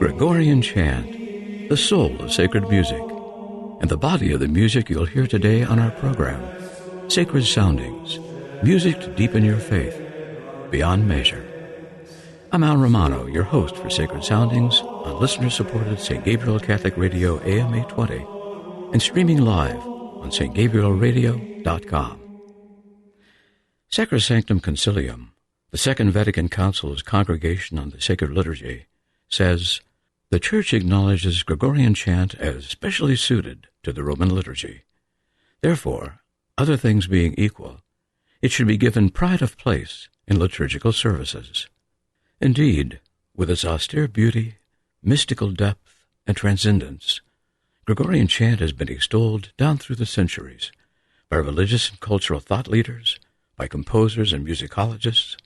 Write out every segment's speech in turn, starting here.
Soundings-Gregorian Chant, the soul of sacred music, and the body of the music you'll hear today on our program, Sacred Soundings, music to deepen your faith beyond measure. I'm Al Romano, your host for Sacred Soundings on listener-supported St. Gabriel Catholic Radio AM 820 and streaming live on stgabrielradio.com. Sacrosanctum Concilium, the Second Vatican Council's Congregation on the Sacred Liturgy, says, the Church acknowledges Gregorian chant as specially suited to the Roman liturgy. Therefore, other things being equal, it should be given pride of place in liturgical services. Indeed, with its austere beauty, mystical depth, and transcendence, Gregorian chant has been extolled down through the centuries by religious and cultural thought leaders, by composers and musicologists,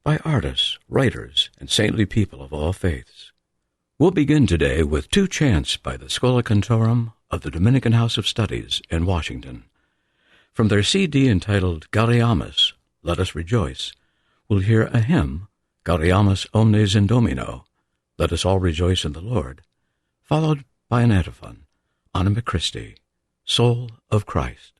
by artists, writers, and saintly people of all faiths. We'll begin today with two chants by the Schola Cantorum of the Dominican House of Studies in Washington. From their CD entitled Gaudeamus, Let Us Rejoice, we'll hear a hymn, Gaudeamus Omnes in Domino, Let Us All Rejoice in the Lord, followed by an antiphon, Anima Christi, Soul of Christ.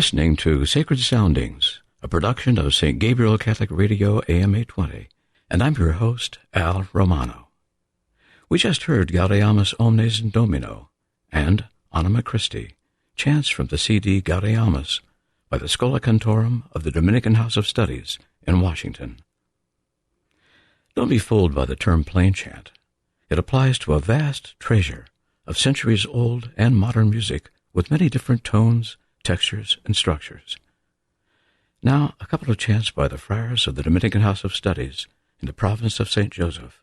listening to Sacred Soundings, a production of St. Gabriel Catholic Radio AM 820, and I'm your host, Al Romano. We just heard Gaudeamus Omnes in Domino and Anima Christi, chants from the CD Gaudeamus by the Schola Cantorum of the Dominican House of Studies in Washington. Don't be fooled by the term plain chant. It applies to a vast treasure of centuries-old and modern music with many different tones, textures, and structures. Now, a couple of chants by the friars of the Dominican House of Studies in the province of St. Joseph,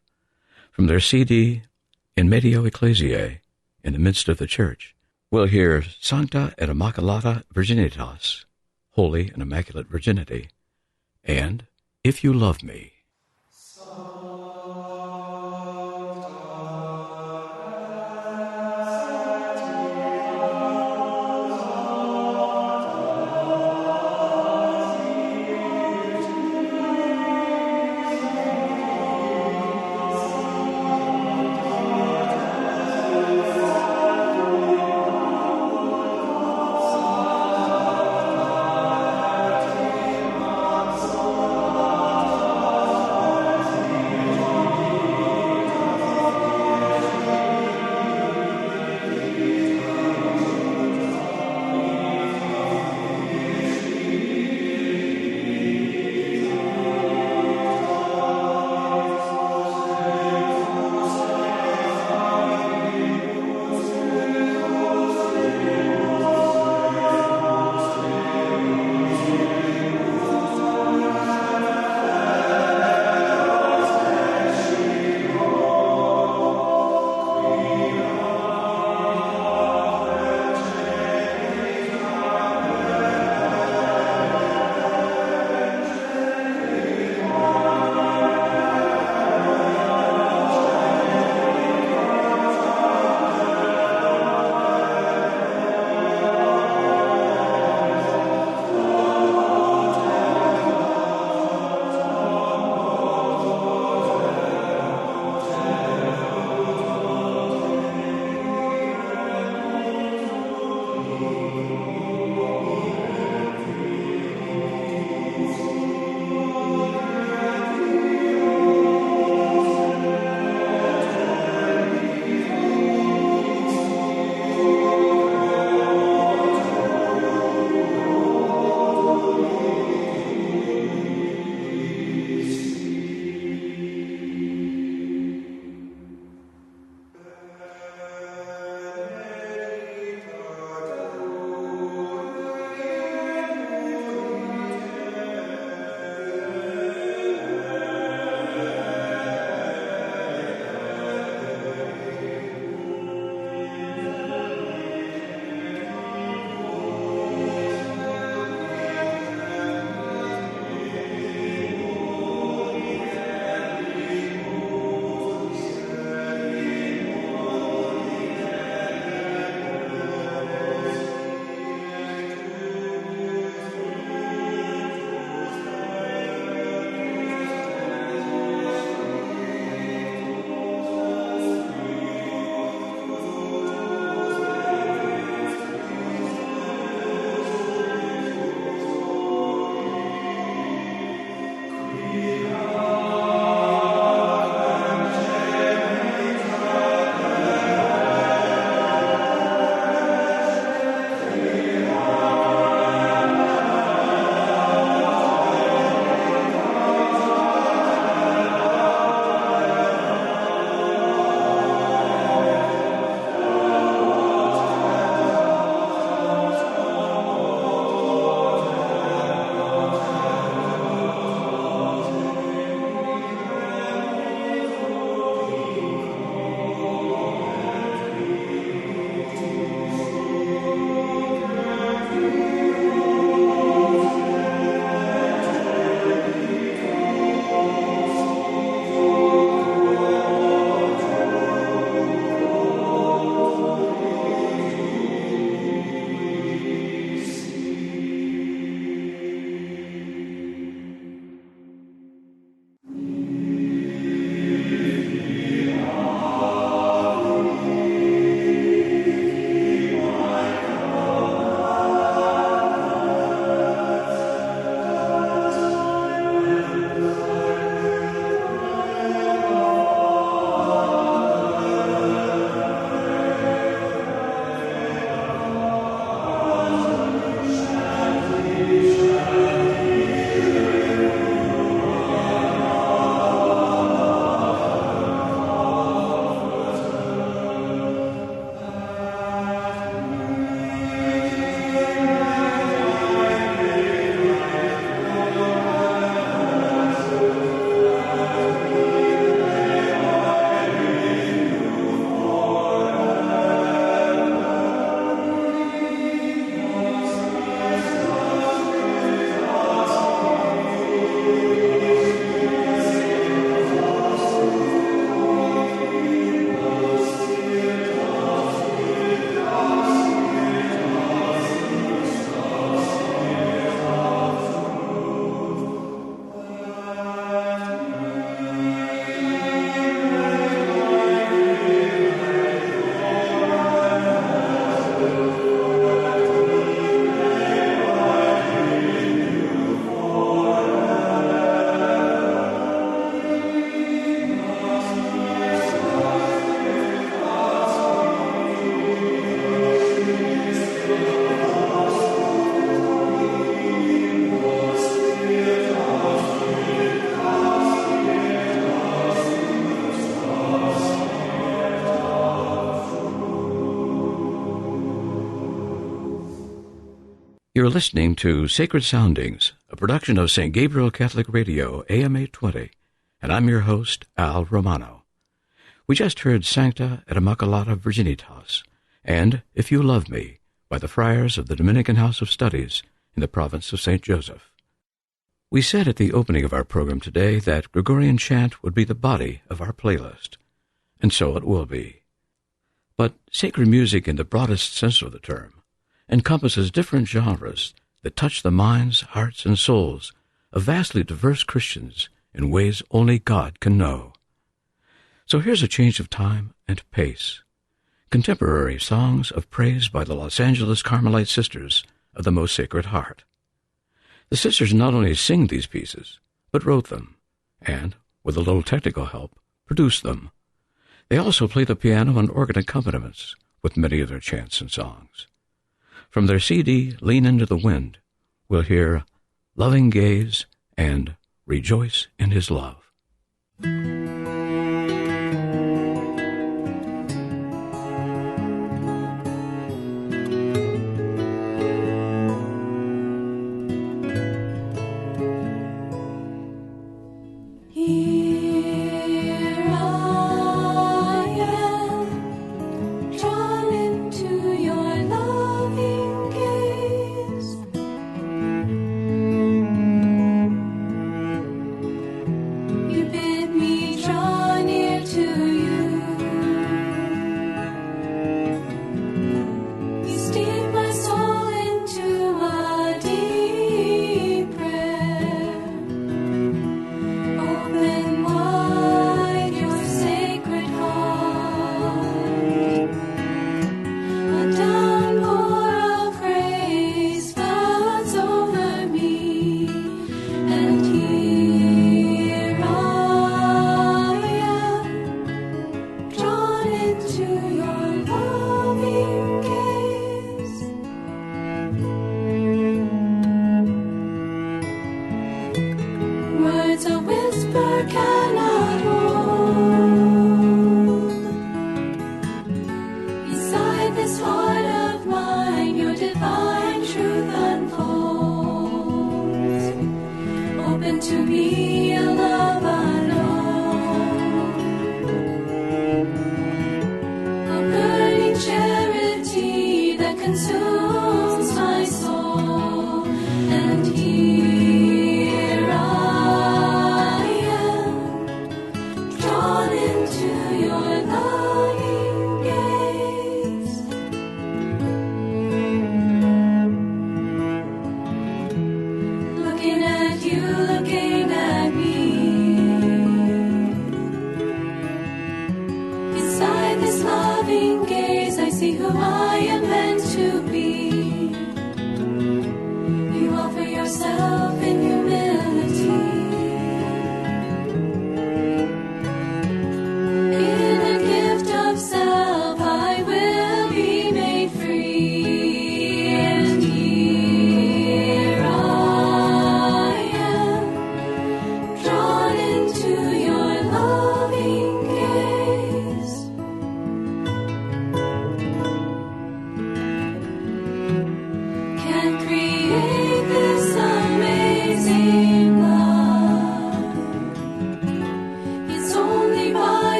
from their CD In Medio Ecclesiae, in the midst of the church. We'll hear Sancta et Immaculata Virginitas, Holy and Immaculate Virginity, and If You Love Me. You're listening to Sacred Soundings, a production of St. Gabriel Catholic Radio, AM 820, and I'm your host, Al Romano. We just heard Sancta et Immaculata Virginitas and If You Love Me by the friars of the Dominican House of Studies in the province of St. Joseph. We said at the opening of our program today that Gregorian chant would be the body of our playlist, and so it will be. But sacred music in the broadest sense of the term encompasses different genres that touch the minds, hearts, and souls of vastly diverse Christians in ways only God can know. So here's a change of time and pace. Contemporary songs of praise by the Los Angeles Carmelite Sisters of the Most Sacred Heart. The sisters not only sing these pieces, but wrote them, and, with a little technical help, produced them. They also play the piano and organ accompaniments with many of their chants and songs. From their CD, Lean Into the Wind, we'll hear Loving Gaze and Rejoice in His Love.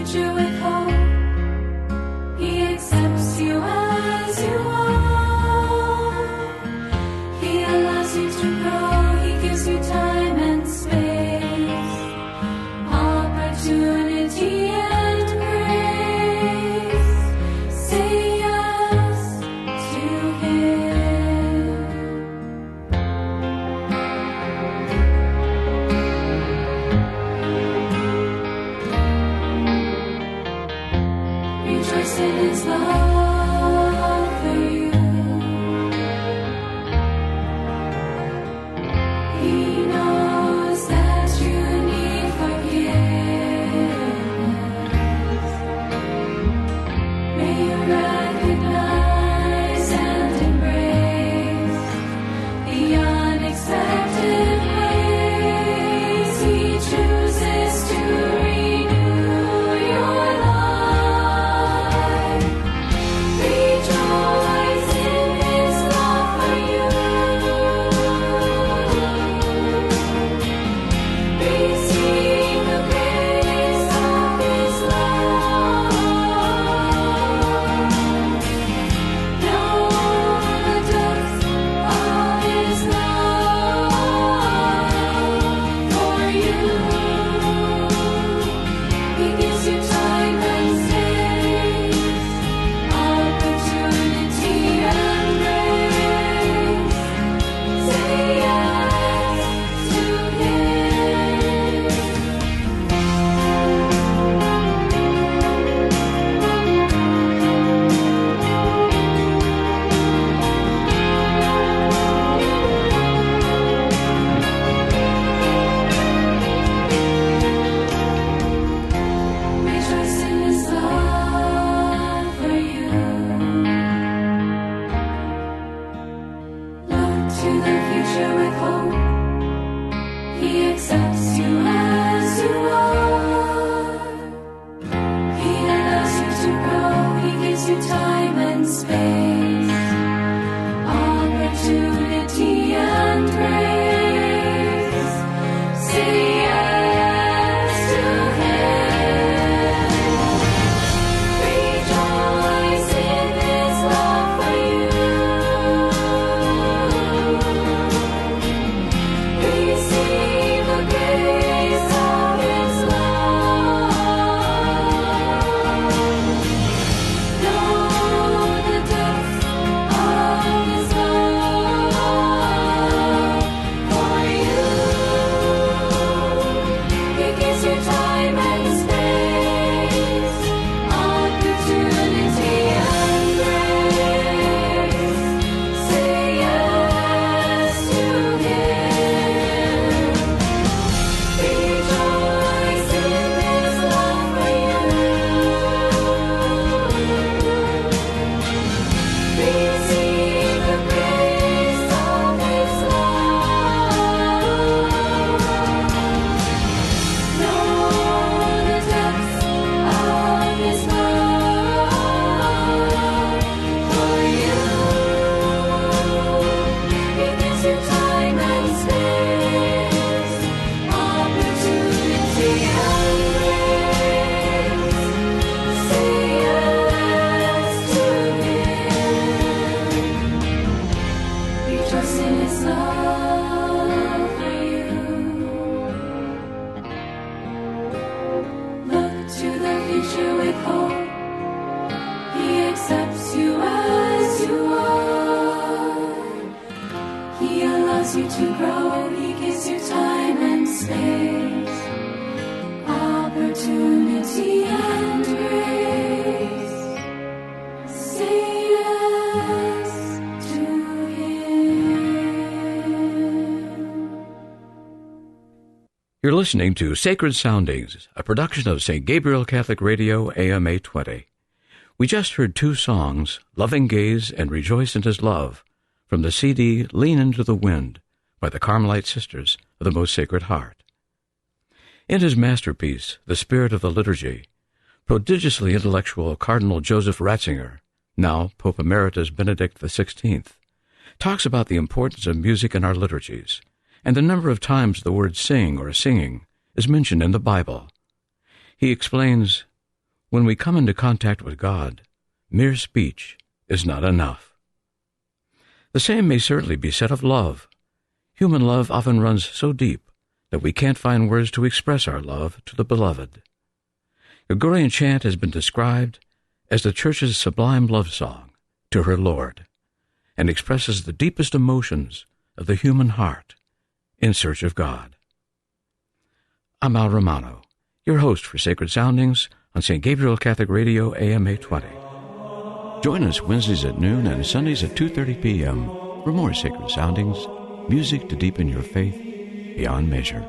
future with hope. He accepts you as you are. He allows you to grow. He gives you time and space, opportunity and grace. Say yes to Him. Rejoice in His love for you. He knows that you need forgiveness. May you recognize and embrace the unexpected ways He chooses to renew your life. Rejoice in His love for you. Receive the grace of His love. Know the depth of His love for you. He gives you time and space, opportunity and grace. Say yes to Him. Rejoice in His love for you. Look to the future with hope. He accepts you as you are. He allows you to grow. He gives you time and space, opportunity and grace. Say yes to Him. Rejoice in His love for you. Receive the grace of His love. Know the depth of His love for you. He gives you time and space, opportunity and grace. Say yes to Him. Rejoice in His love for you. Receive the grace of His love. Know the depth of His love for you. He gives you time and space, opportunity and grace. Say yes to Him. Rejoice in His love for you. Look to the future with hope. He accepts you as you are. He allows you to grow. He gives you time and space, opportunity and grace. Say yes to Him. You're listening to Sacred Soundings, a production of St. Gabriel Catholic Radio, AM 820. We just heard two songs, Loving Gaze and Rejoice in His Love, from the CD Lean Into the Wind by the Carmelite Sisters of the Most Sacred Heart. In his masterpiece, The Spirit of the Liturgy, prodigiously intellectual Cardinal Joseph Ratzinger, now Pope Emeritus Benedict XVI, talks about the importance of music in our liturgies and the number of times the word sing or singing is mentioned in the Bible. He explains, When we come into contact with God, mere speech is not enough. The same may certainly be said of love. Human love often runs so deep that we can't find words to express our love to the beloved. Gregorian chant has been described as the Church's sublime love song to her Lord, and expresses the deepest emotions of the human heart in search of God. I'm Al Romano, your host for Sacred Soundings on St. Gabriel Catholic Radio, AM 820. Join us Wednesdays at noon and Sundays at 2:30 p.m. for more Sacred Soundings, music to deepen your faith beyond measure.